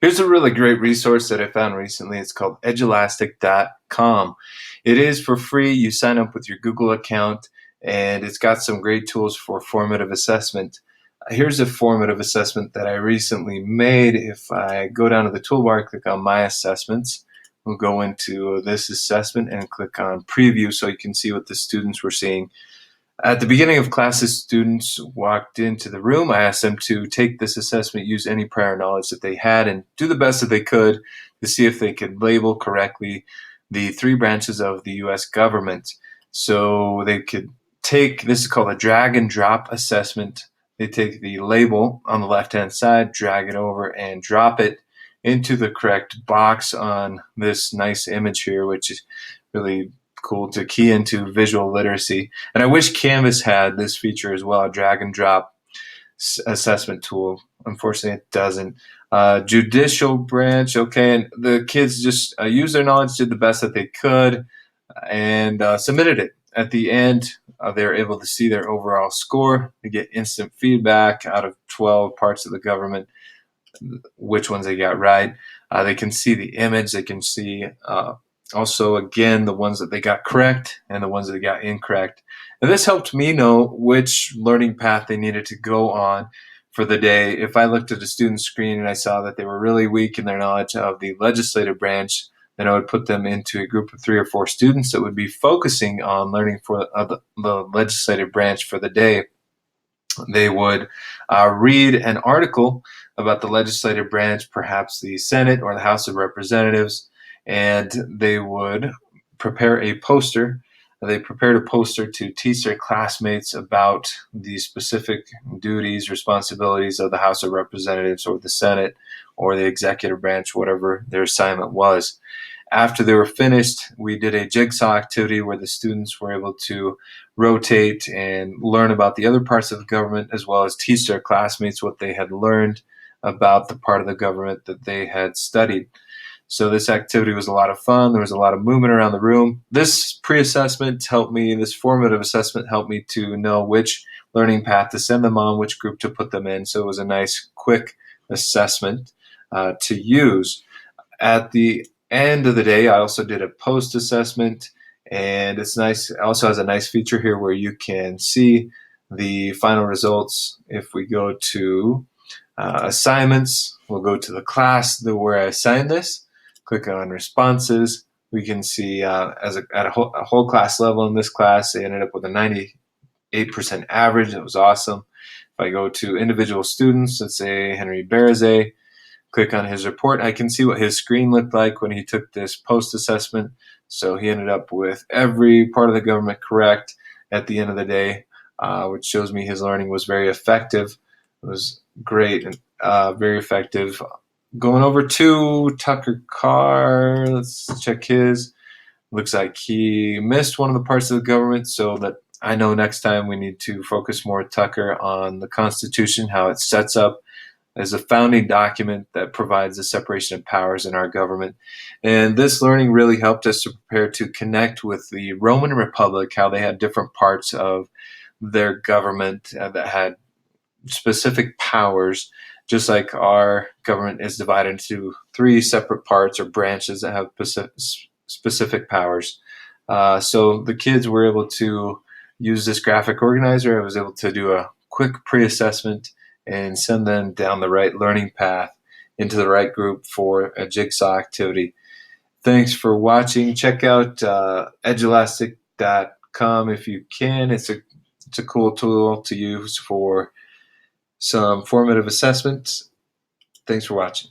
Here's a really great resource that I found recently. It's called edulastic.com. It is for free. You sign up with your Google account, and it's got some great tools for formative assessment. Here's a formative assessment that I recently made. If I go down to the toolbar, click on My Assessments, we'll go into this assessment and click on Preview so you can see what the students were seeing. At the beginning of classes, students walked into the room. I asked them to take this assessment, use any prior knowledge that they had, and do the best that they could to see if they could label correctly the three branches of the U.S. government. So they could take, this is called a drag and drop assessment. They take the label on the left-hand side, drag it over, and drop it into the correct box on this nice image here, which is really cool to key into visual literacy. And I wish Canvas had this feature as well, a drag and drop assessment tool. Unfortunately, it doesn't. Judicial branch, okay, and the kids just used their knowledge, did the best that they could, and submitted it. At the end, they were able to see their overall score. They get instant feedback out of 12 parts of the government, which ones they got right. They can see the image. They can see also, again, the ones that they got correct and the ones that they got incorrect. And this helped me know which learning path they needed to go on for the day. If I looked at a student's screen and I saw that they were really weak in their knowledge of the legislative branch, then I would put them into a group of 3 or 4 students that would be focusing on learning for the legislative branch for the day. They would read an article about the legislative branch, perhaps the Senate or the House of Representatives, and they would prepare a poster. They prepared a poster to teach their classmates about the specific duties, responsibilities of the House of Representatives or the Senate or the executive branch, whatever their assignment was. After they were finished, we did a jigsaw activity where the students were able to rotate and learn about the other parts of the government, as well as teach their classmates what they had learned about the part of the government that they had studied. So this activity was a lot of fun. There was a lot of movement around the room. This pre-assessment helped me, this formative assessment helped me to know which learning path to send them on, which group to put them in. So it was a nice, quick assessment to use. At the end of the day, I also did a post-assessment, and it's nice. It also has a nice feature here where you can see the final results. If we go to assignments, we'll go to the class where I assigned this. Click on responses. We can see at a whole class level in this class, they ended up with a 98% average. That was awesome. If I go to individual students, let's say Henry Barazay, click on his report, I can see what his screen looked like when he took this post-assessment. So he ended up with every part of the government correct at the end of the day, which shows me his learning was very effective. It was great and very effective. Going over to Tucker Carr, let's check his. Looks like he missed one of the parts of the government, so that I know next time we need to focus more, Tucker, on the Constitution, how it sets up as a founding document that provides the separation of powers in our government. And this learning really helped us to prepare to connect with the Roman Republic, how they had different parts of their government that had specific powers, just like our government is divided into 3 separate parts or branches that have specific powers. So the kids were able to use this graphic organizer. I was able to do a quick pre-assessment and send them down the right learning path into the right group for a jigsaw activity. Thanks for watching. Check out edulastic.com if you can. It's a cool tool to use for some formative assessments. Thanks for watching.